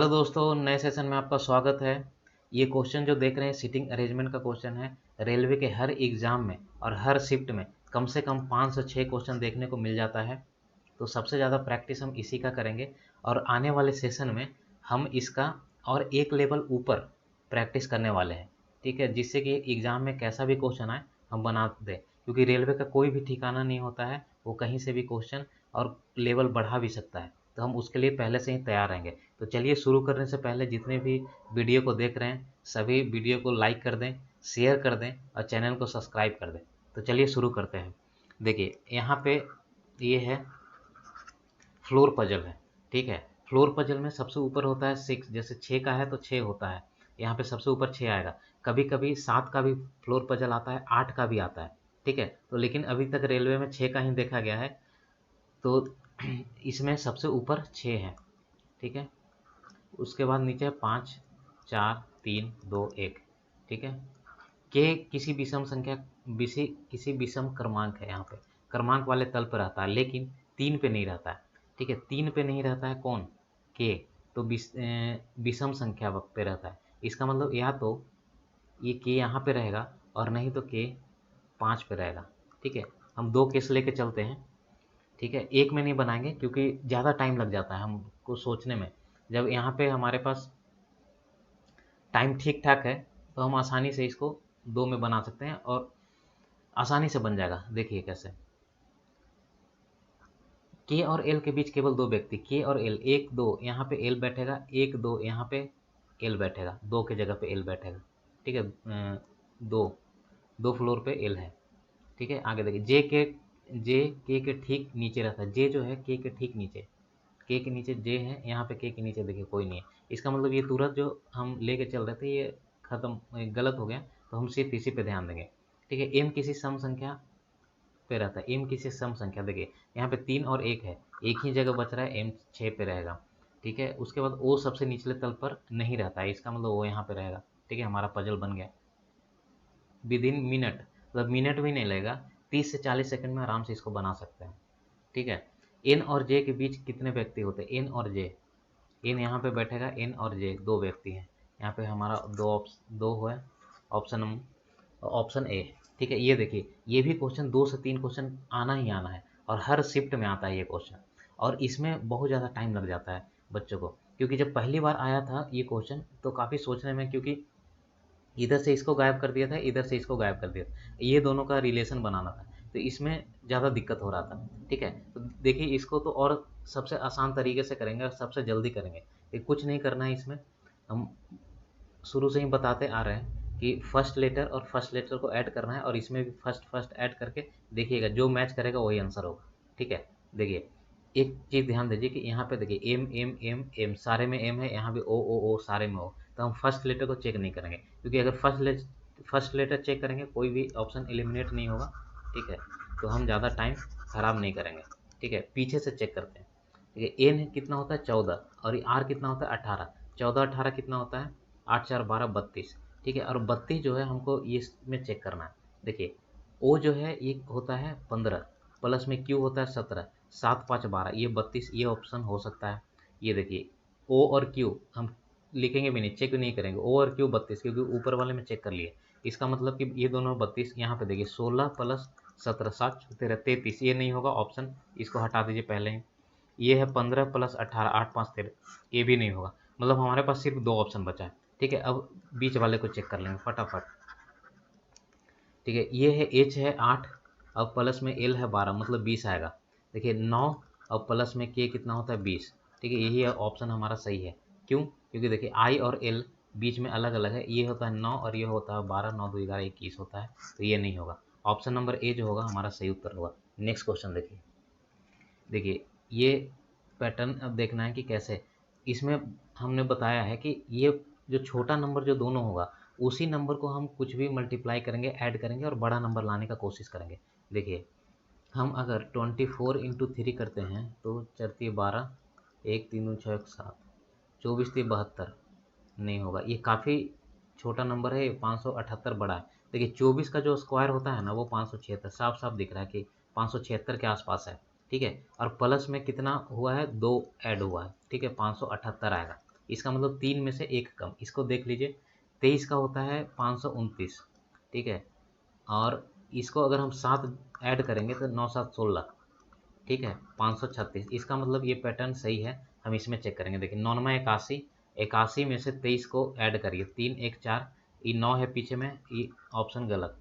Hello दोस्तों, नए session में आपका स्वागत है। ये क्वेश्चन जो देख रहे हैं सीटिंग अरेंजमेंट का क्वेश्चन है। रेलवे के हर एग्ज़ाम में और हर शिफ्ट में कम से कम 5 से 6 क्वेश्चन देखने को मिल जाता है। तो सबसे ज़्यादा प्रैक्टिस हम इसी का करेंगे और आने वाले सेशन में हम इसका और एक लेवल ऊपर प्रैक्टिस करने वाले हैं। ठीक है, जिससे कि एग्ज़ाम में कैसा भी क्वेश्चन आए हम बना दें, क्योंकि रेलवे का कोई भी ठिकाना नहीं होता है। वो कहीं से भी क्वेश्चन और लेवल बढ़ा भी सकता है, तो हम उसके लिए पहले से ही तैयार रहेंगे। तो चलिए, शुरू करने से पहले जितने भी वीडियो को देख रहे हैं सभी वीडियो को लाइक कर दें, शेयर कर दें और चैनल को सब्सक्राइब कर दें। तो चलिए शुरू करते हैं। देखिए यहाँ पे ये है फ्लोर पजल है। ठीक है, फ्लोर पजल में सबसे ऊपर होता है 6, जैसे 6 का है तो 6 होता है। यहाँ पे सबसे ऊपर 6 आएगा। कभी कभी 7 का भी फ्लोर पजल आता है, 8 का भी आता है। ठीक है, तो लेकिन अभी तक रेलवे में 6 का ही देखा गया है। तो इसमें सबसे ऊपर 6 है। ठीक है, उसके बाद नीचे है 5, 4, 3, 2, 1। ठीक है, के किसी विषम संख्या किसी विषम क्रमांक है। यहाँ पे क्रमांक वाले तल पर रहता है, लेकिन 3 पे नहीं रहता है। ठीक है, 3 पे नहीं रहता है कौन? के। तो विषम संख्या पे रहता है। इसका मतलब या तो ये के यहाँ पे रहेगा और नहीं तो के 5 पे रहेगा। ठीक है, हम 2 केस लेके चलते हैं। ठीक है, एक में नहीं बनाएंगे क्योंकि ज़्यादा टाइम लग जाता है हमको सोचने में। जब यहाँ पे हमारे पास टाइम ठीक ठाक है तो हम आसानी से इसको 2 में बना सकते हैं और आसानी से बन जाएगा। देखिए कैसे। के और एल के बीच केवल 2 व्यक्ति, के और एल, 1 2 यहाँ पे एल बैठेगा, 1 2 यहाँ पे एल बैठेगा, 2 के जगह पे एल बैठेगा। ठीक है, 2 फ्लोर पे एल है। ठीक है, आगे देखिए जे के ठीक नीचे रहता है। जे जो है के के ठीक नीचे, के के नीचे जे है। यहाँ पे के नीचे देखिए कोई नहीं है। इसका मतलब ये तुरंत जो हम लेके चल रहे थे ये खत्म, गलत हो गया। तो हम सिर्फ इसी पे ध्यान देंगे। ठीक है, एम किसी सम संख्या पे रहता है। एम किसी सम संख्या, देखिए यहाँ पे 3 और 1 है, एक ही जगह बच रहा है, एम 6 पे रहेगा। ठीक है, उसके बाद ओ सबसे निचले तल पर नहीं रहता है, इसका मतलब वो यहाँ पे रहेगा। ठीक है, हमारा पजल बन गया। विद इन मिनट, मतलब मिनट भी नहीं लगेगा, 30 से 40 सेकंड में आराम से इसको बना सकते हैं। ठीक है, एन और जे के बीच कितने व्यक्ति होते हैं? एन और जे, एन यहाँ पे बैठेगा, एन और जे 2 व्यक्ति हैं। यहाँ पे हमारा दो है ऑप्शन ऑप्शन ए। ठीक है, ये देखिए ये भी क्वेश्चन 2 से 3 क्वेश्चन आना ही आना है और हर शिफ्ट में आता है ये क्वेश्चन। और इसमें बहुत ज़्यादा टाइम लग जाता है बच्चों को, क्योंकि जब पहली बार आया था ये क्वेश्चन तो काफ़ी सोचने में, क्योंकि इधर से इसको गायब कर दिया था, इधर से इसको गायब कर दिया था, ये दोनों का रिलेशन बनाना था, तो इसमें ज़्यादा दिक्कत हो रहा था। ठीक है, तो देखिए इसको तो और सबसे आसान तरीके से करेंगे और सबसे जल्दी करेंगे। ये कुछ नहीं करना है इसमें, हम शुरू से ही बताते आ रहे हैं कि फर्स्ट लेटर और फर्स्ट लेटर को ऐड करना है और इसमें भी फर्स्ट फर्स्ट ऐड करके देखिएगा, जो मैच करेगा वही आंसर होगा। ठीक है, देखिए एक चीज़ ध्यान दीजिए कि यहाँ पे देखिए एम एम एम एम सारे में एम है, यहाँ भी ओ ओ ओ सारे में ओ। तो हम फर्स्ट लेटर को चेक नहीं करेंगे, क्योंकि अगर फर्स्ट लेटर चेक करेंगे कोई भी ऑप्शन एलिमिनेट नहीं होगा। ठीक है, तो हम ज़्यादा टाइम खराब नहीं करेंगे। ठीक है, पीछे से चेक करते हैं। ठीक है, एन कितना होता है 14 और आर कितना होता है 18। 14 18 कितना होता है? 8 4 12 32। ठीक है, और 32 जो है हमको ये इसमें चेक करना है। देखिए ओ जो है ये होता है 15, प्लस में क्यू होता है 17, 7 5 12, ये 32, ये ऑप्शन हो सकता है। ये देखिए ओ और क्यू हम लिखेंगे भी नहीं, चेक भी नहीं करेंगे। ओ और क्यू 32, क्योंकि ऊपर वाले में चेक कर लिए। इसका मतलब कि ये दोनों 32। यहाँ पे देखिए 16 प्लस 17 7 13 33, ये नहीं होगा ऑप्शन, इसको हटा दीजिए पहले ही। ये है 15 प्लस 18 8 5 13, ये भी नहीं होगा। मतलब हमारे पास सिर्फ 2 ऑप्शन बचा है। ठीक है, अब बीच वाले को चेक कर लेंगे फटाफट। ठीक है, ये है एच है 8, अब प्लस में एल है 12, मतलब 20 आएगा। देखिए 9, अब प्लस में के कितना होता है 20। ठीक है, यही ऑप्शन हमारा सही है। क्यों? क्योंकि देखिए आई और एल बीच में अलग अलग है, ये होता है 9 और ये होता है 12, 9 2 11 21 होता है, तो ये नहीं होगा। ऑप्शन नंबर ए जो होगा हमारा सही उत्तर होगा। नेक्स्ट क्वेश्चन देखिए। देखिए ये पैटर्न अब देखना है कि कैसे। इसमें हमने बताया है कि ये जो छोटा नंबर जो दोनों होगा उसी नंबर को हम कुछ भी मल्टीप्लाई करेंगे, ऐड करेंगे और बड़ा नंबर लाने का कोशिश करेंगे। देखिए हम अगर 24 इंटू 3 करते हैं तो 4 12, 1 3 6 7, 24 3 72, नहीं होगा, ये काफ़ी छोटा नंबर है। 578 बड़ा है। देखिए 24 का जो स्क्वायर होता है ना वो 576, साफ साफ दिख रहा है कि 576 के आसपास है। ठीक है, और प्लस में कितना हुआ है? 2 ऐड हुआ है। ठीक है, 578 आएगा। इसका मतलब 3 में से 1 कम। इसको देख लीजिए, 23 का होता है 529, ठीक है, और इसको अगर हम 7 ऐड करेंगे तो 9 7 16, ठीक है, 536। इसका मतलब ये पैटर्न सही है, हम इसमें चेक करेंगे। देखिए 9 में 81, 81 में से 23 को ऐड करिए, 3 1 4, ये 9 है पीछे में, ये ऑप्शन गलत।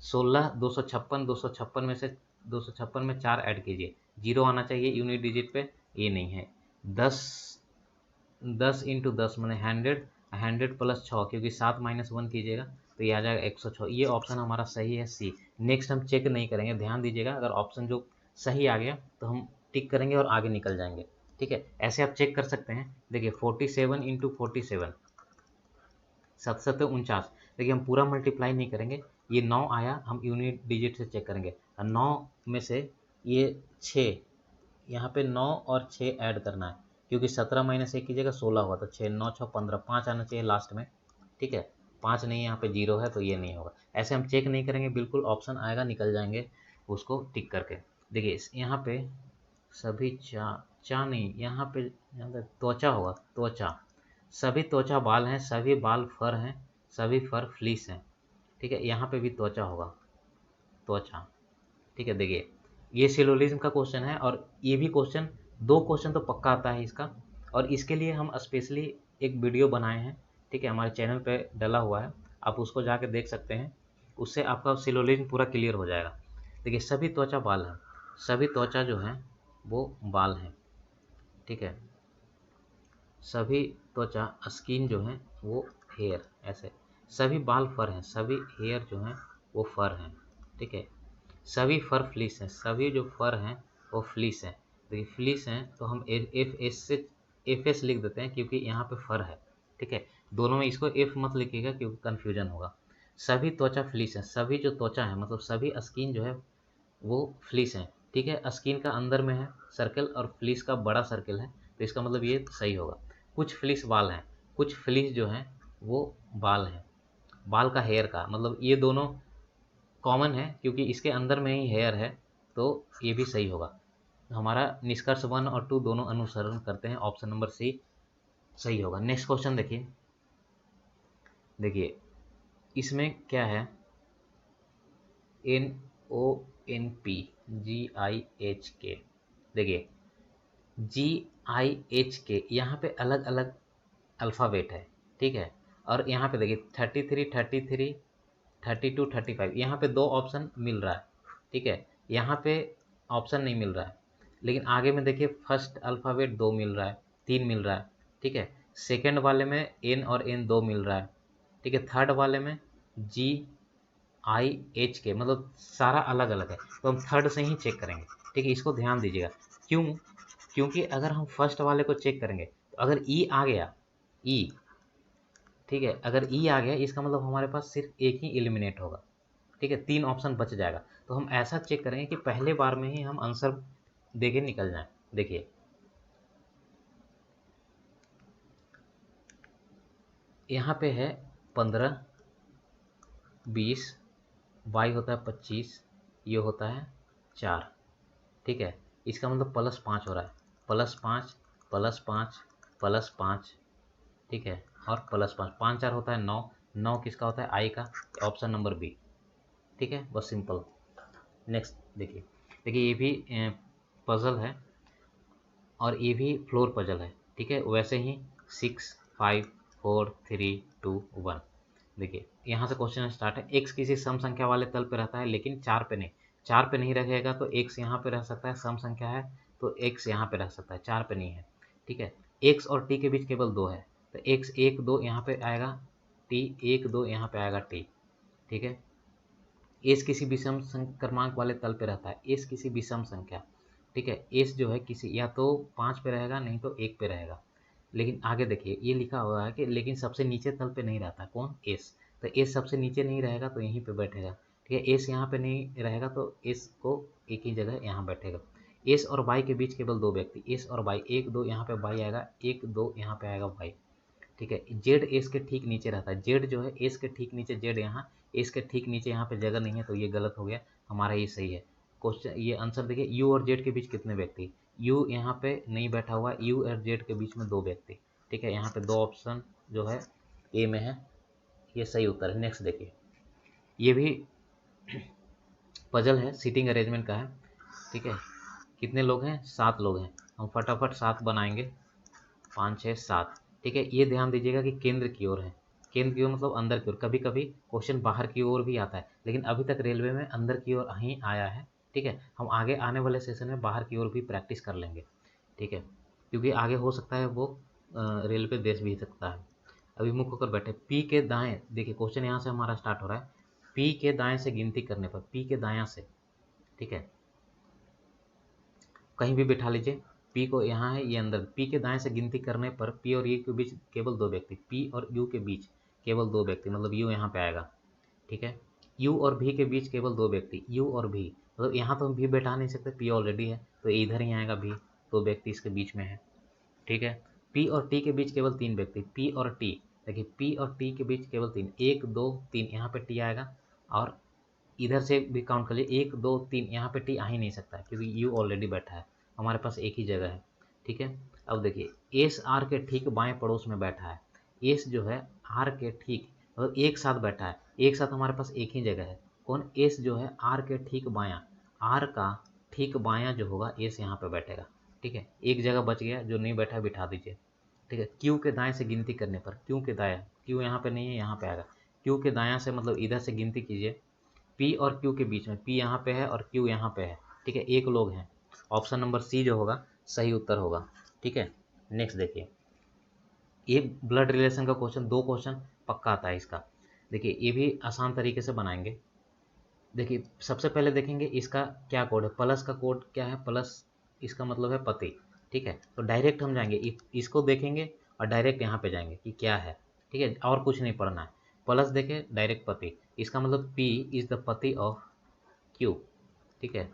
16 256, 256 में से 256 में 4 ऐड कीजिए, 0 आना चाहिए यूनिट डिजिट पे, ये नहीं है। 10 10 इंटू 10 मैंने 100, 100 प्लस 6, क्योंकि 7 माइनस 1 कीजिएगा तो ये आ जाएगा 106। ये ऑप्शन हमारा सही है, सी। नेक्स्ट हम चेक नहीं करेंगे, ध्यान दीजिएगा, अगर ऑप्शन जो सही आ गया तो हम टिक करेंगे और आगे निकल जाएंगे, ठीक है। ऐसे आप चेक कर सकते हैं। देखिए 47 इंटू 47, 7 देखिए हम पूरा मल्टीप्लाई नहीं करेंगे, ये 9 आया, हम यूनिट डिजिट से चेक करेंगे। 9 में से ये 6, यहाँ पे 9 और 6 ऐड करना है, क्योंकि 17 माइनस 1 कीजिएगा 16 हुआ, तो 6 9 6 15, 5 आना चाहिए लास्ट में, ठीक है। 5 नहीं, यहाँ पे 0 है तो ये नहीं होगा। ऐसे हम चेक नहीं करेंगे, बिल्कुल ऑप्शन आएगा निकल जाएंगे उसको टिक करके। देखिए यहाँ पे सभी चा नहीं, यहाँ पे त्वचा होगा, त्वचा, सभी त्वचा बाल हैं, सभी बाल फर हैं, सभी फर फ्लीस हैं, ठीक है। यहाँ पे भी त्वचा होगा, त्वचा, ठीक है। देखिए ये सिलोजिज्म का क्वेश्चन है, और ये भी क्वेश्चन, 2 क्वेश्चन तो पक्का आता है इसका, और इसके लिए हम स्पेशली एक वीडियो बनाए हैं, ठीक है, हमारे चैनल पे डला हुआ है, आप उसको जाके देख सकते हैं, उससे आपका सिलोजिज्म पूरा क्लियर हो जाएगा। देखिए सभी त्वचा बाल हैं, सभी त्वचा जो हैं वो बाल हैं, ठीक है। सभी त्वचा स्किन जो है वो हेयर, ऐसे सभी बाल फर हैं, सभी हेयर जो हैं वो फर हैं, ठीक है। सभी फर फ्लीस हैं, सभी जो फर हैं वो फ्लीस हैं। देखिए फ्लीस हैं तो हम एफ एस से एफ एस लिख देते हैं, क्योंकि यहाँ पे फर है, ठीक है। दोनों में इसको एफ मत लिखिएगा क्योंकि कन्फ्यूजन होगा। सभी त्वचा फ्लीस हैं, सभी जो त्वचा है मतलब सभी स्किन जो है वो फ्लीस हैं, ठीक है। स्किन का अंदर में है सर्कल और फ्लीस का बड़ा सर्कल है, तो इसका मतलब ये सही होगा। कुछ फ्लीस बाल हैं, कुछ फ्लीस जो हैं वो बाल हैं, बाल का हेयर का मतलब ये दोनों कॉमन है, क्योंकि इसके अंदर में ही हेयर है, तो ये भी सही होगा। हमारा निष्कर्ष 1 और 2 दोनों अनुसरण करते हैं, ऑप्शन नंबर सी सही होगा। नेक्स्ट क्वेश्चन देखिए, देखिए इसमें क्या है, NONP GIHK, देखिए GIHK यहाँ पे अलग अलग अल्फ़ाबेट है, ठीक है। और यहाँ पे देखिए 33 33 32 35, यहाँ पे 2 ऑप्शन मिल रहा है, ठीक है। यहाँ पे ऑप्शन नहीं मिल रहा है, लेकिन आगे में देखिए फर्स्ट अल्फ़ाबेट 2 मिल रहा है, 3 मिल रहा है, ठीक है। सेकंड वाले में N और N 2 मिल रहा है, ठीक है। थर्ड वाले में GIHK मतलब सारा अलग अलग है, तो हम थर्ड से ही चेक करेंगे, ठीक है। इसको ध्यान दीजिएगा, क्यों, क्योंकि अगर हम फर्स्ट वाले को चेक करेंगे तो अगर ई आ गया, ई, ठीक है, अगर ई आ गया इसका मतलब हमारे पास सिर्फ एक ही एलिमिनेट होगा, ठीक है, 3 ऑप्शन बच जाएगा। तो हम ऐसा चेक करेंगे कि पहले बार में ही हम आंसर देके निकल जाएं। देखिए यहाँ पे है 15 20, वाई होता है 25, ये होता है 4, ठीक है। इसका मतलब +5 हो रहा है, +5 +5 +5, ठीक है, और +5, 5 4 होता है 9, 9 किसका होता है, आई का, ऑप्शन नंबर बी, ठीक है, बस सिंपल। नेक्स्ट देखिए, देखिए ये भी पजल है और ये भी फ्लोर पजल है, ठीक है। वैसे ही 6 5 4 3 2 1, देखिए यहाँ से क्वेश्चन स्टार्ट है। एक्स किसी सम संख्या वाले तल पे रहता है लेकिन 4 पे नहीं, 4 पे नहीं रहेगा तो एक्स यहाँ पे रह सकता है, सम संख्या है तो एक्स यहाँ पे रह सकता है, 4 पे नहीं है, ठीक है। एक्स और टी के बीच केवल 2 है, तो एक्स 1 2 यहाँ पे आएगा, टी 1 2 यहाँ पे आएगा टी, ठीक है। एस किसी विषम क्रमांक वाले तल पे रहता है, एस किसी विषम संख्या, ठीक है। एस जो है किसी या तो 5 पे रहेगा नहीं तो 1 पे रहेगा, लेकिन आगे देखिए ये लिखा हुआ है कि लेकिन सबसे नीचे तल पे नहीं रहता, कौन, एस, तो एस सबसे नीचे नहीं रहेगा तो यहीं पे बैठेगा, ठीक है। एस यहाँ पे नहीं रहेगा तो एस को एक ही जगह यहाँ बैठेगा। एस और वाई के बीच केवल 2 व्यक्ति, एस और वाई, 1 2 यहाँ पे वाई आएगा, 1 2 यहाँ पे आएगा वाई, ठीक है। जेड एस के ठीक नीचे रहता है, जेड जो है एस के ठीक नीचे, जेड यहाँ एस के ठीक नीचे, यहाँ पे जगह नहीं है तो ये गलत हो गया, हमारा ये सही है। क्वेश्चन ये आंसर देखिए, यू और जेड के बीच कितने व्यक्ति, यू यहाँ पे नहीं बैठा हुआ, यू और जेड के बीच में 2 व्यक्ति, ठीक है, यहाँ पे 2 ऑप्शन जो है ए में है, ये सही उत्तर है। नेक्स्ट देखिए, ये भी पजल है, सीटिंग अरेंजमेंट का है। ठीक है, कितने लोग हैं? 7 लोग हैं। हम फटाफट 7 बनाएंगे, 5 6 7। ठीक है, ये ध्यान दीजिएगा कि केंद्र की ओर है। केंद्र की ओर मतलब अंदर की ओर। कभी कभी क्वेश्चन बाहर की ओर भी आता है, लेकिन अभी तक रेलवे में अंदर की ओर ही आया है। ठीक है, हम आगे आने वाले सेशन में बाहर की ओर भी प्रैक्टिस कर लेंगे। ठीक है, क्योंकि आगे हो सकता है वो रेलवे देश भी सकता है। अभिमुख होकर बैठे। पी के दाएं, देखिए क्वेश्चन यहाँ से हमारा स्टार्ट हो रहा है। पी के दाएं से गिनती करने पर, पी के दायां से, ठीक है, कहीं भी बिठा लीजिए। पी को यहाँ है, ये अंदर। पी के दाएं से गिनती करने पर पी और यू के बीच केवल 2 व्यक्ति। पी और यू के बीच केवल 2 व्यक्ति, मतलब यू यहाँ पे आएगा। ठीक है, यू और भी के बीच केवल 2 व्यक्ति। यू और भी, मतलब यहाँ तो हम भी बैठा नहीं सकते, पी ऑलरेडी है तो इधर ही आएगा भी। 2 व्यक्ति इसके बीच में है। ठीक है, पी और टी के बीच केवल 3 व्यक्ति। पी और टी, देखिए पी और टी के बीच केवल 3, 1 2 3, यहाँ पे टी आएगा। और इधर से भी काउंट कर लिए, 1 2 3, यहाँ पे टी आ ही नहीं सकता है क्योंकि यू ऑलरेडी बैठा है, हमारे पास एक ही जगह है। ठीक है, अब देखिए एस आर के ठीक बाएं पड़ोस में बैठा है। एस जो है आर के ठीक, मतलब एक साथ बैठा है, एक साथ हमारे पास एक ही जगह है। कौन? एस जो है आर के ठीक बायां, आर का ठीक बायां जो होगा एस यहाँ पे बैठेगा। ठीक है, एक जगह बच गया, जो नहीं बैठा बिठा दीजिए। ठीक है, क्यू के दाएं से गिनती करने पर, क्यू के दाएं, क्यू यहाँ पे नहीं है, यहाँ पे आएगा। क्यू के दायां से मतलब इधर से गिनती कीजिए। पी और क्यू के बीच में, पी यहाँ पे है और क्यू यहाँ पे है। ठीक है, एक लोग हैं। ऑप्शन नंबर सी जो होगा सही उत्तर होगा। ठीक है, नेक्स्ट देखिए, ये ब्लड रिलेशन का क्वेश्चन, 2 क्वेश्चन पक्का आता है इसका। देखिए ये भी आसान तरीके से बनाएंगे। देखिए सबसे पहले देखेंगे इसका क्या कोड है। प्लस का कोड क्या है? प्लस इसका मतलब है पति। ठीक है, तो डायरेक्ट हम जाएंगे, इसको देखेंगे और डायरेक्ट यहाँ पे जाएंगे कि क्या है। ठीक है, और कुछ नहीं पढ़ना है। प्लस देखे डायरेक्ट पति, इसका मतलब पी इज द पति ऑफ क्यू। ठीक है,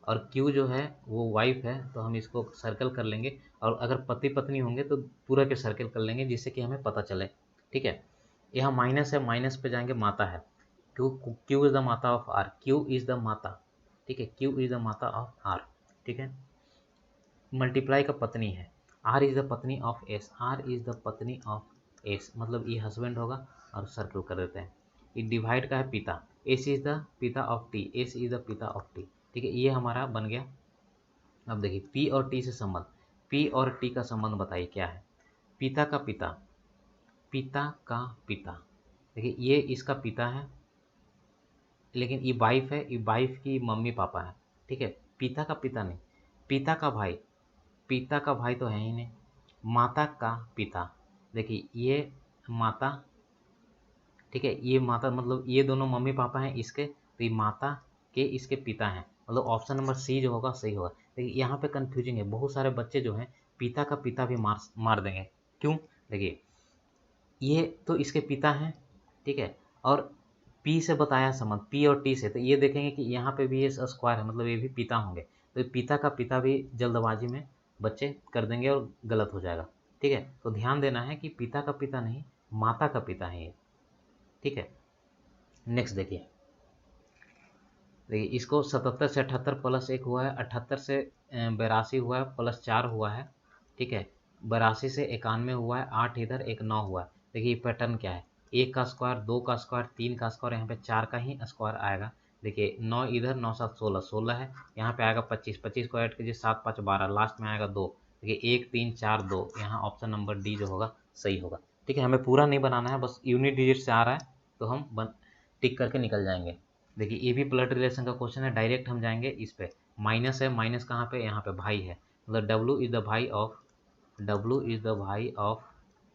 और क्यू जो है वो वाइफ है, तो हम इसको सर्कल कर लेंगे। और अगर पति पत्नी होंगे तो पूरा के सर्कल कर लेंगे, जिससे कि हमें पता चले। ठीक है, यहाँ माइनस है, माइनस पे जाएंगे, माता है। क्यू, क्यू इज द माता of R, Q is the माता। ठीक है, क्यू इज द माता ऑफ आर। ठीक है, मल्टीप्लाई का पत्नी है, आर इज द पत्नी of S, R is the पत्नी ऑफ एस, मतलब ये हस्बैंड होगा और सर्कल कर देते हैं। ये डिवाइड का है पिता, एस इज द पिता of T, S is the पिता ऑफ टी। ठीक है, ये हमारा बन गया। अब देखिए पी और टी से संबंध, पी और टी का संबंध बताइए क्या है। पिता का पिता, पिता का पिता, देखिए ये इसका पिता है, लेकिन ये वाइफ है, ये वाइफ की मम्मी पापा है। ठीक है, पिता का पिता नहीं, पिता का भाई, पिता का भाई तो है ही नहीं। माता का पिता, देखिए ये माता, ठीक है, ये माता मतलब ये दोनों मम्मी पापा हैं इसके, तो ये माता के इसके पिता हैं, मतलब ऑप्शन नंबर सी जो होगा सही होगा। देखिए यहाँ पे कन्फ्यूजिंग है, बहुत सारे बच्चे जो हैं पिता का पिता भी मार मार देंगे। क्यों? देखिए ये तो इसके पिता हैं, ठीक है, और पी से बताया संबंध, पी और टी से, तो ये देखेंगे कि यहाँ पे भी ये स्क्वायर है, मतलब ये भी पिता होंगे, तो पिता का पिता भी जल्दबाजी में बच्चे कर देंगे और गलत हो जाएगा। ठीक है, तो ध्यान देना है कि पिता का पिता नहीं, माता का पिता है ये। ठीक है, नेक्स्ट देखिए, देखिए इसको 77 से 78 प्लस 1 हुआ है, 78 से 82 हुआ है, प्लस 4 हुआ है। ठीक है, 82 से 91 हुआ है, 8 इधर 1 9 हुआ है। देखिए पैटर्न क्या है, 1 का स्क्वायर, 2 का स्क्वायर, 3 का स्क्वायर, यहाँ पे 4 का ही स्क्वायर आएगा। देखिए 9 इधर, 9 7 16, 16 है, यहाँ पे आएगा 25, 25 को ऐड कीजिए, 7 5 12, लास्ट में आएगा 2। देखिए 1 3 4 2, यहाँ ऑप्शन नंबर डी जो होगा सही होगा। ठीक है, हमें पूरा नहीं बनाना है, बस यूनिट डिजिट से आ रहा है तो हम टिक करके निकल जाएंगे। देखिए ये भी ब्लड रिलेशन का क्वेश्चन है, डायरेक्ट हम जाएंगे इस पे। माइनस है, माइनस कहाँ पे? यहाँ पे भाई है, मतलब डब्लू इज द भाई ऑफ, डब्लू इज द भाई ऑफ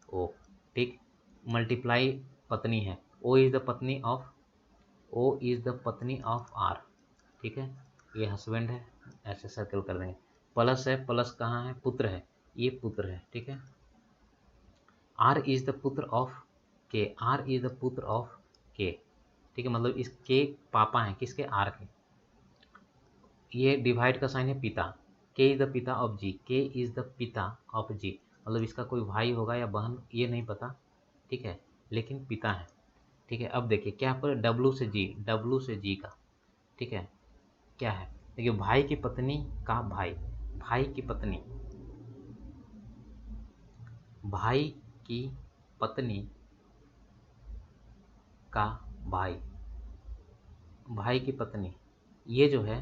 ओ। ठीक, मल्टीप्लाई पत्नी है, ओ इज द पत्नी ऑफ, ओ इज द पत्नी ऑफ आर। ठीक है, ये हस्बैंड है, ऐसे सर्कल कर देंगे। प्लस है, प्लस कहाँ है? पुत्र है, ये पुत्र है। ठीक है, आर इज द पुत्र ऑफ के, आर इज द पुत्र ऑफ के। ठीक है, मतलब इसके पापा हैं, किसके? आर के। ये डिवाइड का साइन है पिता, के इज द पिता ऑफ जी, के इज द पिता ऑफ जी, मतलब इसका कोई भाई होगा या बहन, ये नहीं पता। ठीक है, लेकिन पिता है। ठीक है, अब देखिए क्या पर डब्लू से जी, डब्लू से जी का, ठीक है, क्या है? देखिए भाई की पत्नी का भाई, भाई की पत्नी, भाई की पत्नी का भाई, भाई की पत्नी, ये जो है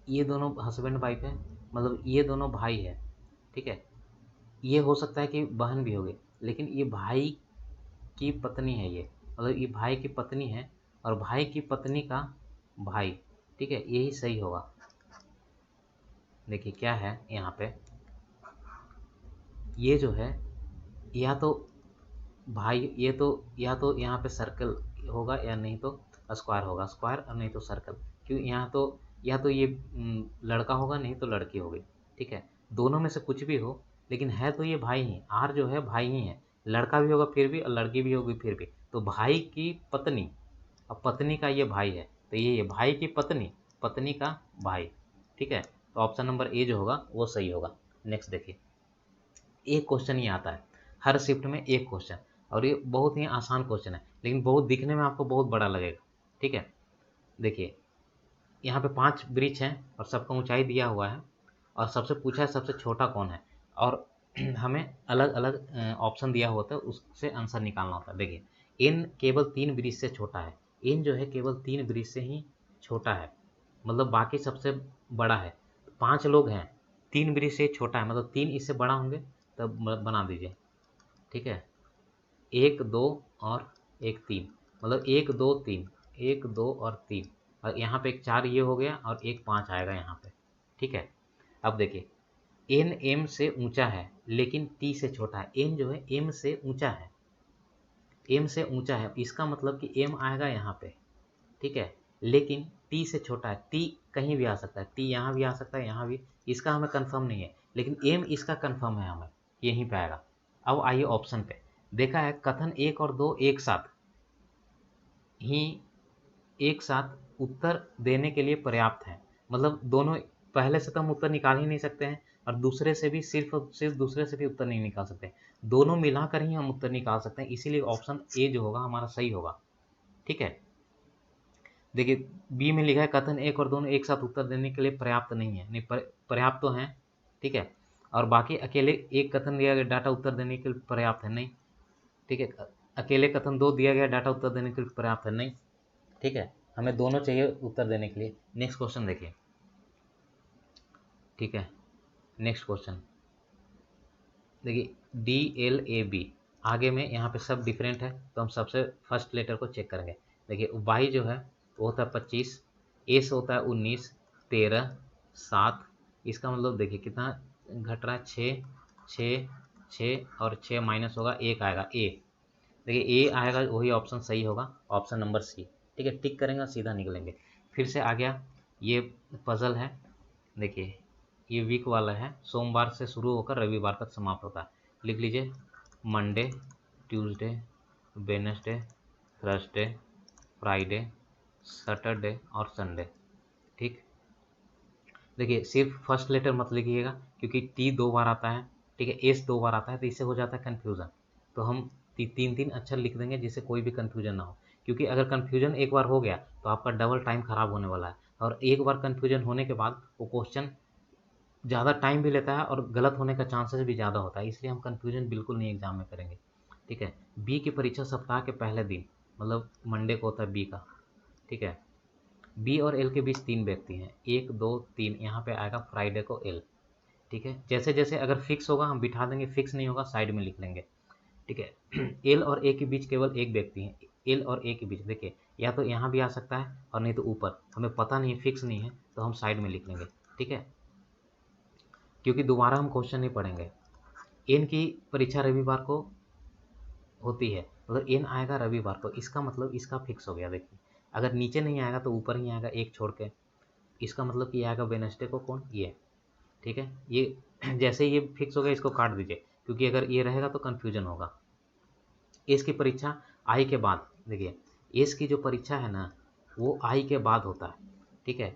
ये दोनों हस्बैंड वाइफ है, मतलब ये दोनों भाई है, ठीक है। ये हो सकता है कि बहन भी होगी, लेकिन ये भाई की पत्नी है, ये मतलब ये भाई की पत्नी है और भाई की पत्नी का भाई, ठीक है, यही सही होगा। देखिए क्या है यहाँ पे, ये जो है या तो भाई, ये तो या तो यहाँ पे सर्कल होगा या नहीं तो स्क्वायर होगा, स्क्वायर और नहीं तो सर्कल, क्यों यहाँ तो या तो ये लड़का होगा नहीं तो लड़की होगी, ठीक है। दोनों में से कुछ भी हो, लेकिन है तो ये भाई ही, आर जो है भाई ही है, लड़का भी होगा फिर भी और लड़की भी होगी फिर भी, तो भाई की पत्नी और पत्नी का ये भाई है, तो ये भाई की पत्नी, पत्नी का भाई, ठीक है। तो ऑप्शन नंबर ए जो होगा वो सही होगा। नेक्स्ट देखिए, एक क्वेश्चन ही आता है हर शिफ्ट में, एक क्वेश्चन, और ये बहुत ही आसान क्वेश्चन है, लेकिन बहुत दिखने में आपको बहुत बड़ा लगेगा, ठीक है। देखिए यहाँ पे 5 ब्रिज हैं और सबका ऊंचाई दिया हुआ है, और सबसे पूछा है सबसे छोटा कौन है, और हमें अलग अलग ऑप्शन दिया होता है, उससे आंसर निकालना होता है। देखिए एन केवल 3 ब्रिज से छोटा है, एन जो है केवल 3 ब्रिज से ही छोटा है, मतलब बाकी सबसे बड़ा है। 5 लोग हैं, 3 ब्रिज से छोटा है, मतलब 3 इससे बड़ा होंगे, तब बना दीजिए, ठीक है। 1 2 और 1 3, मतलब 1 2 3, 1 2 और 3, और यहाँ पे एक 4 ये हो गया और एक 5 आएगा यहाँ पे, ठीक है। अब देखिए एन एम से ऊंचा है लेकिन टी से छोटा है, एन जो है एम से ऊंचा है, एम से ऊंचा है, इसका मतलब कि एम आएगा यहाँ पे, ठीक है, लेकिन टी से छोटा है, टी कहीं भी आ सकता है, टी यहाँ भी आ सकता है, यहाँ भी, इसका हमें कंफर्म नहीं है, लेकिन एम इसका कंफर्म है हमें, यहीं पे आएगा। अब आइए ऑप्शन पे, देखा है कथन 1 और 2 एक साथ ही, एक साथ उत्तर देने के लिए पर्याप्त है, मतलब दोनों, पहले से तो हम उत्तर निकाल ही नहीं सकते हैं और दूसरे से भी सिर्फ सिर्फ दूसरे से भी उत्तर नहीं निकाल सकते, दोनों मिलाकर ही हम उत्तर निकाल सकते हैं, इसीलिए ऑप्शन ए जो होगा हमारा सही होगा, ठीक है। देखिए बी में लिखा है कथन 1 और दोनों एक साथ उत्तर देने के लिए पर्याप्त नहीं है, नहीं पर्याप्त तो हैं, ठीक है, और बाकी अकेले एक कथन दिया गया डाटा उत्तर देने के लिए पर्याप्त है नहीं, ठीक है, अकेले कथन 2 दिया गया डाटा उत्तर देने के लिए पर्याप्त है नहीं, ठीक है, हमें दोनों चाहिए उत्तर देने के लिए। नेक्स्ट क्वेश्चन देखिए, ठीक है, नेक्स्ट क्वेश्चन देखिए, डी एल ए बी, आगे में यहाँ पे सब डिफरेंट है, तो हम सबसे फर्स्ट लेटर को चेक करेंगे। देखिए वाई जो है वो होता है 25, एस होता है 19, 13, 7, इसका मतलब देखिए कितना घट रहा है, 6, 6, 6 और 6 माइनस होगा, एक आएगा ए, देखिए ए आएगा वही ऑप्शन सही होगा, ऑप्शन नंबर सी, ठीक है, टिक करेंगे और सीधा निकलेंगे। फिर से आ गया ये पजल है, देखिए ये वीक वाला है, सोमवार से शुरू होकर रविवार तक समाप्त होता है, लिख लीजिए Monday, Tuesday, Wednesday, Thursday, Friday, Saturday और संडे, ठीक। देखिए सिर्फ फर्स्ट लेटर मत लिखिएगा क्योंकि टी 2 बार आता है, ठीक है, एस 2 बार आता है, तो इससे हो जाता है कन्फ्यूज़न, तो हम 3 अक्षर लिख देंगे जिससे कोई भी कन्फ्यूजन ना हो, क्योंकि अगर कन्फ्यूजन एक बार हो गया तो आपका डबल टाइम खराब होने वाला है, और एक बार कन्फ्यूजन होने के बाद वो क्वेश्चन ज़्यादा टाइम भी लेता है और गलत होने का चांसेस भी ज़्यादा होता है, इसलिए हम कन्फ्यूजन बिल्कुल नहीं एग्जाम में करेंगे, ठीक है। बी की परीक्षा सप्ताह के पहले दिन, मतलब मंडे को होता है बी का, ठीक है। बी और एल के बीच 3 व्यक्ति हैं, 1 2 3, यहाँ पे आएगा फ्राइडे को एल, ठीक है, जैसे जैसे अगर फिक्स होगा हम बिठा देंगे, फिक्स नहीं होगा साइड में लिख लेंगे, ठीक है। एल और ए के बीच केवल एक व्यक्ति है, एल और ए के बीच देखिए या तो यहाँ भी आ सकता है और नहीं तो ऊपर, हमें पता नहीं, फिक्स नहीं है, तो हम साइड में लिख लेंगे, ठीक है, क्योंकि दोबारा हम क्वेश्चन नहीं पढ़ेंगे। एन की परीक्षा रविवार को होती है, मतलब एन आएगा रविवार को, इसका मतलब इसका फिक्स हो गया, देखिए अगर नीचे नहीं आएगा तो ऊपर ही आएगा एक छोड़ के, इसका मतलब कि आएगा वेडनेसडे को कौन, ये, ठीक है, ये जैसे ये फिक्स हो गया इसको काट दीजिए, क्योंकि अगर ये रहेगा तो कन्फ्यूजन होगा। एस की परीक्षा आई के बाद, देखिए एस की जो परीक्षा है ना वो आई के बाद होता है, ठीक है,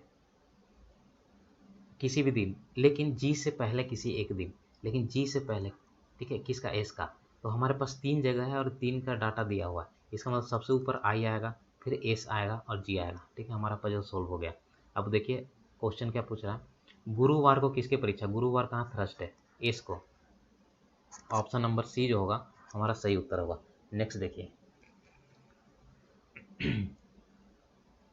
किसी भी दिन, लेकिन जी से पहले किसी एक दिन, लेकिन जी से पहले, ठीक है, किसका, एस का, तो हमारे पास 3 जगह है और 3 का डाटा दिया हुआ है, इसका मतलब सबसे ऊपर आई आएगा, फिर एस आएगा और जी आएगा, ठीक है, हमारा पजल सोल्व हो गया। अब देखिए क्वेश्चन क्या पूछ रहा है, गुरुवार को किसकी परीक्षा, गुरुवार कहाँ, थर्सडे, एस को, ऑप्शन नंबर सी जो होगा हमारा सही उत्तर होगा। नेक्स्ट देखिए,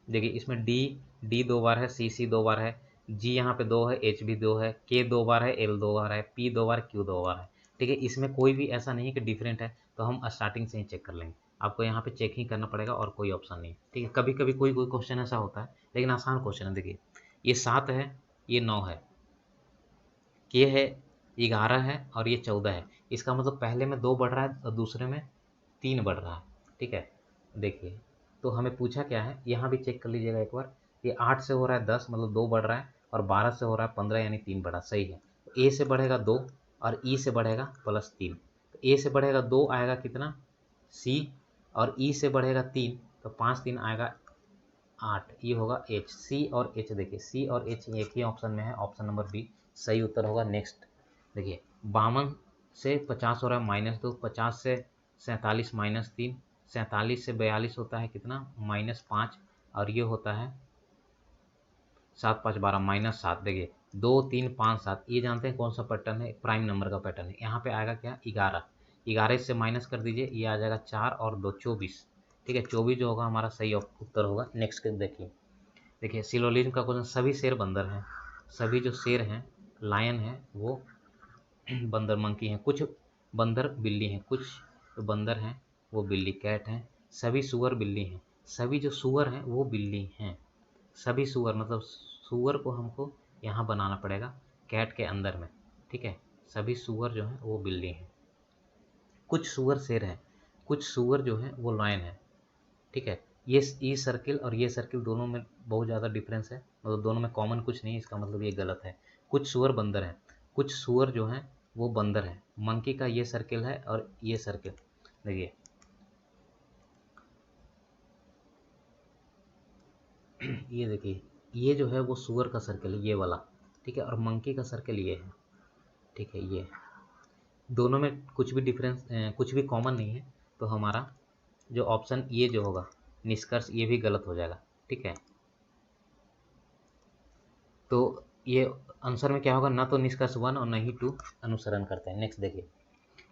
देखिए इसमें डी 2 बार है, सी 2 बार है, जी यहाँ पे 2 है, एच भी 2 है, के 2 बार है, एल 2 बार है, पी 2 बार, क्यू 2 बार है। ठीक है, इसमें कोई भी ऐसा नहीं है कि डिफरेंट है, तो हम स्टार्टिंग से ही चेक कर लेंगे। आपको यहाँ पे चेक ही करना पड़ेगा और कोई ऑप्शन नहीं है। ठीक है, कभी कभी कोई कोई क्वेश्चन ऐसा होता है, लेकिन आसान क्वेश्चन है। देखिए ये 7 है, ये 9 है, के है 11 है और ये 14 है। इसका मतलब पहले में 2 बढ़ रहा है और दूसरे में 3 बढ़ रहा है। ठीक है, देखिए तो हमें पूछा क्या है, यहाँ भी चेक कर लीजिएगा एक बार। ये 8 से हो रहा है 10, मतलब 2 बढ़ रहा है, और 12 से हो रहा है 15, यानी 3 बढ़ा, सही है। तो ए से बढ़ेगा 2 और ई से बढ़ेगा +3। तो ए से बढ़ेगा 2 आएगा कितना, सी, और ई से बढ़ेगा 3, तो 5 3 आएगा 8, ये होगा एच। सी और एच, देखिए सी और एच एक ही ऑप्शन में है, ऑप्शन नंबर बी सही उत्तर होगा। नेक्स्ट देखिए 52 से 50 हो रहा है -2, 50 से 47 -3, 47 से 42 होता है कितना, -5, और ये होता है 7 5 12 -7। देखिए 2 3 5 7, ये जानते हैं कौन सा पैटर्न है, प्राइम नंबर का पैटर्न है। यहाँ पे आएगा क्या, 11, 11 से माइनस कर दीजिए, ये आ जाएगा 4 और 2 24। ठीक है, 24 जो होगा हमारा सही उत्तर होगा। नेक्स्ट देखिए, देखिए सिलोलिज्म का क्वेश्चन, सभी शेर बंदर हैं, सभी जो शेर हैं, लायन हैं, वो बंदर मंकी हैं, कुछ बंदर बिल्ली हैं, कुछ जो बंदर हैं वो बिल्ली कैट हैं, सभी सुअर बिल्ली हैं, सभी जो सुअर हैं वो बिल्ली हैं। सभी सुअर मतलब सुअर को हमको यहाँ बनाना पड़ेगा कैट के अंदर में। ठीक है, सभी सुअर जो हैं वो बिल्ली हैं, कुछ सुअर शेर हैं, कुछ सुअर जो हैं वो लायन है। ठीक है, ये सर्किल और ये सर्किल दोनों में बहुत ज़्यादा डिफरेंस है, मतलब दोनों में कॉमन कुछ नहीं, इसका मतलब ये गलत है। कुछ सुअर बंदर हैं, कुछ सुअर जो हैं वो बंदर हैं। मंकी का ये सर्किल है और ये सर्किल, देखिए ये देखिए, ये जो है वो सुअर का सर्किल है, ये वाला। ठीक है, और मंकी का सर्किल ये है। ठीक है, ये दोनों में कुछ भी डिफरेंस, कुछ भी कॉमन नहीं है, तो हमारा जो ऑप्शन ये जो होगा निष्कर्ष, ये भी गलत हो जाएगा। ठीक है, तो ये आंसर में क्या होगा, ना तो निष्कर्ष 1 और न ही 2 अनुसरण करते हैं। नेक्स्ट देखिए,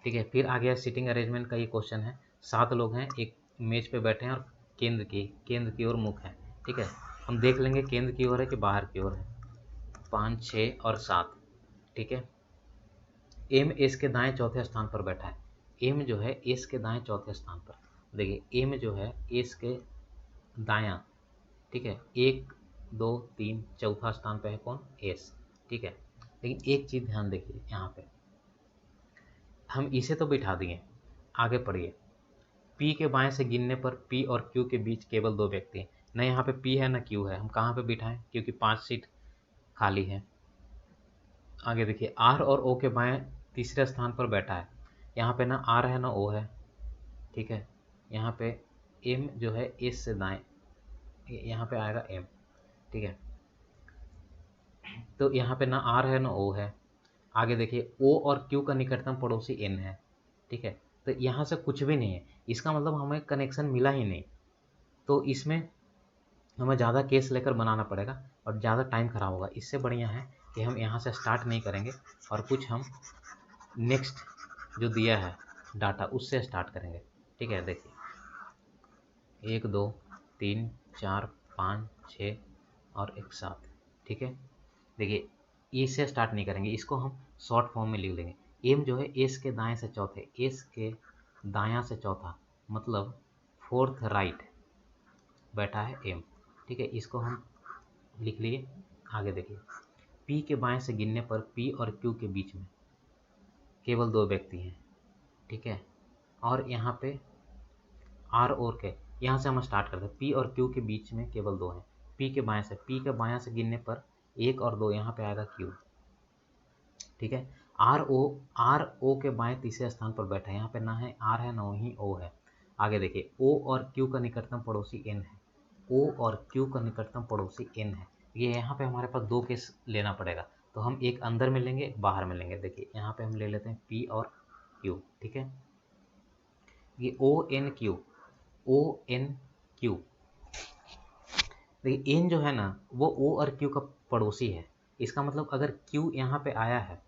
ठीक है, फिर आ गया सिटिंग अरेंजमेंट का ये क्वेश्चन है। 7 लोग हैं, एक मेज पे बैठे हैं और केंद्र की ओर मुख है। ठीक है, हम देख लेंगे केंद्र की ओर है कि बाहर की ओर है। 5 6 और 7। ठीक है, एम एस के दाएं चौथे स्थान पर बैठा है। एम जो है एस के दाएं चौथे स्थान पर, देखिए एम जो है एस के दायां। ठीक है, 1 2 3 चौथा स्थान पे है कौन, एस। ठीक है, लेकिन एक चीज़ ध्यान देखिए, यहाँ पे हम इसे तो बिठा दिए, आगे पढ़िए। पी के बाएं से गिनने पर पी और क्यू के बीच केवल 2 व्यक्ति हैं। न यहाँ पे पी है न क्यू है, हम कहाँ पे बिठाएं, क्योंकि 5 सीट खाली है। आगे देखिए, आर और ओ के बाएं तीसरे स्थान पर बैठा है। यहाँ पे ना आर है ना ओ है। ठीक है, यहाँ पे एम जो है एस से दाएं, यहाँ पे आएगा एम। ठीक है, तो यहाँ पे ना आर है ना ओ है। आगे देखिए, ओ और क्यू का निकटतम पड़ोसी एन है। ठीक है, तो यहाँ से कुछ भी नहीं है, इसका मतलब हमें कनेक्शन मिला ही नहीं। तो इसमें हमें ज़्यादा केस लेकर बनाना पड़ेगा और ज़्यादा टाइम खराब होगा। इससे बढ़िया है कि हम यहाँ से स्टार्ट नहीं करेंगे और कुछ हम नेक्स्ट जो दिया है डाटा उससे स्टार्ट करेंगे। ठीक है, देखिए 1 2 3 4 5 6 और एक 7। ठीक है, देखिए इससे स्टार्ट नहीं करेंगे, इसको हम शॉर्ट फॉर्म में लिख लेंगे। एम जो है एस के दाएं से चौथे, एस के दायां से चौथा, मतलब फोर्थ राइट बैठा है एम। ठीक है, इसको हम लिख लिए। आगे देखिए, पी के बाएं से गिनने पर पी और क्यू के बीच में केवल 2 व्यक्ति हैं। ठीक है, और यहाँ पे आर और के, यहाँ से हम स्टार्ट करते हैं। पी और क्यू के बीच में केवल 2 हैं। पी के बायां से गिनने पर 1 और 2, यहाँ पे आएगा क्यू। ठीक है, आर ओ के बाएं तीसरे स्थान पर बैठा है। यहाँ पे ना है आर है ना ही ओ है। आगे देखिए, ओ और क्यू का निकटतम पड़ोसी एन है। ओ और क्यू का निकटतम पड़ोसी एन है। ये यहाँ पे हमारे पास 2 केस लेना पड़ेगा, तो हम एक अंदर में लेंगे, एक बाहर में लेंगे। देखिए यहाँ पे हम ले लेते हैं पी और क्यू। ठीक है, ये O N Q, O N Q, देखिए एन जो है ना वो ओ और क्यू का पड़ोसी है। इसका मतलब अगर क्यू यहाँ पे आया है,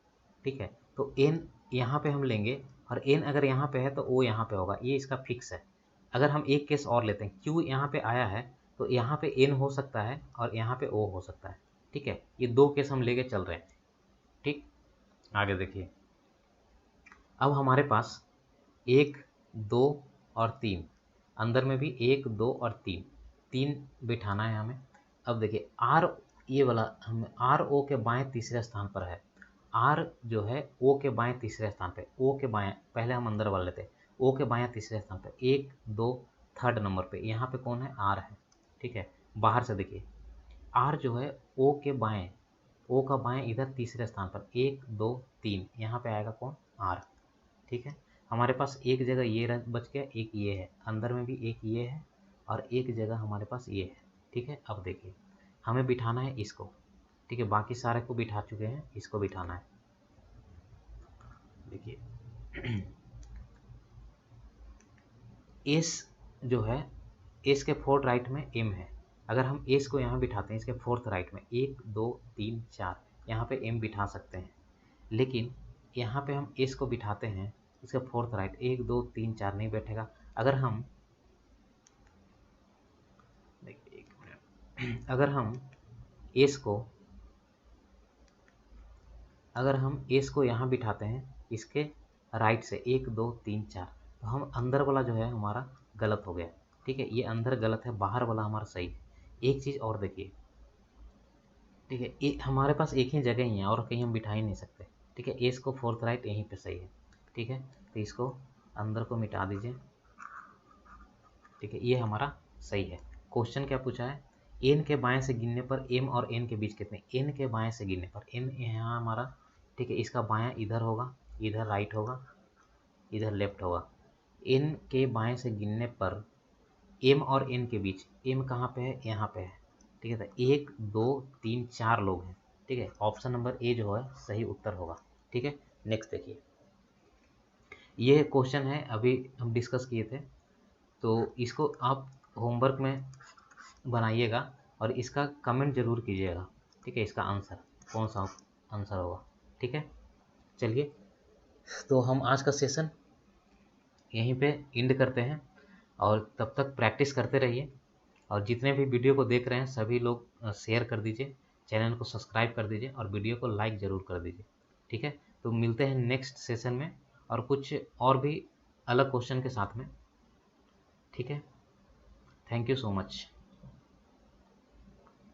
ठीक है, तो एन यहाँ पे हम लेंगे और n अगर यहाँ पे है तो o यहाँ पे होगा, ये इसका फिक्स है। अगर हम एक केस और लेते हैं, q यहाँ पे आया है तो यहाँ पे n हो सकता है और यहाँ पे o हो सकता है, ठीक है। ये दो केस हम लेके चल रहे हैं, ठीक। आगे देखिए, अब हमारे पास 1 2 और 3, अंदर में भी 1 2 और 3 बिठाना है हमें। अब देखिए r, ये वाला हम r o के बाएं तीसरे स्थान पर है, r जो है o के बाएं तीसरे स्थान पे, o के बाएं, पहले हम अंदर वाले लेते हैं, o के बाएं तीसरे स्थान पे 1 2 थर्ड नंबर पे यहाँ पे कौन है, r है, ठीक है। बाहर से देखिए r जो है o के बाएं, o का बाएं इधर तीसरे स्थान पर 1 2 3, यहाँ पे आएगा कौन, r, ठीक है। हमारे पास एक जगह ये बच गया, एक ये है, अंदर में भी एक ये है और एक जगह हमारे पास ये है, ठीक है। अब देखिए हमें बिठाना है इसको, ठीक है, बाकी सारे को बिठा चुके हैं, इसको बिठाना है। देखिए एस जो है, एस के फोर्थ राइट में एम है, अगर हम एस को यहाँ बिठाते हैं इसके फोर्थ राइट में 1 2 3 4, यहाँ पे एम बिठा सकते हैं, लेकिन यहाँ पे हम एस को बिठाते हैं इसका फोर्थ राइट 1 2 3 4 नहीं बैठेगा। अगर हम देखिए 1 मिनट, अगर हम एस को यहाँ बिठाते हैं इसके राइट से 1 2 3 4, तो हम अंदर वाला जो है हमारा गलत हो गया, ठीक है, ये अंदर गलत है, बाहर वाला हमारा सही है। एक चीज़ और देखिए, ठीक है, हमारे पास एक ही जगह ही है और कहीं हम बिठा ही नहीं सकते, ठीक है। एस को फोर्थ राइट यहीं पे सही है, ठीक है, तो इसको अंदर को मिटा दीजिए, ठीक है, ये हमारा सही है। क्वेश्चन क्या पूछा है, एन के बाएं से गिनने पर एम और एन के बीच कितने, एन के बाएं से गिनने पर, एन यहाँ हमारा, ठीक है, इसका बायां इधर होगा, इधर राइट होगा, इधर लेफ्ट होगा। एन के बाएं से गिनने पर एम और एन के बीच, एम कहाँ पे है, यहाँ पे है, ठीक है, तो 1 2 3 4 लोग हैं, ठीक है। ऑप्शन नंबर ए जो है सही उत्तर होगा, ठीक है। नेक्स्ट देखिए, ये क्वेश्चन है अभी हम डिस्कस किए थे, तो इसको आप होमवर्क में बनाइएगा और इसका कमेंट जरूर कीजिएगा, ठीक है, इसका आंसर कौन सा आंसर होगा, ठीक है। चलिए, तो हम आज का सेशन यहीं पे एंड करते हैं और तब तक प्रैक्टिस करते रहिए, और जितने भी वीडियो को देख रहे हैं सभी लोग शेयर कर दीजिए, चैनल को सब्सक्राइब कर दीजिए और वीडियो को लाइक ज़रूर कर दीजिए, ठीक है। तो मिलते हैं नेक्स्ट सेशन में और कुछ और भी अलग क्वेश्चन के साथ में, ठीक है। Thank you so much.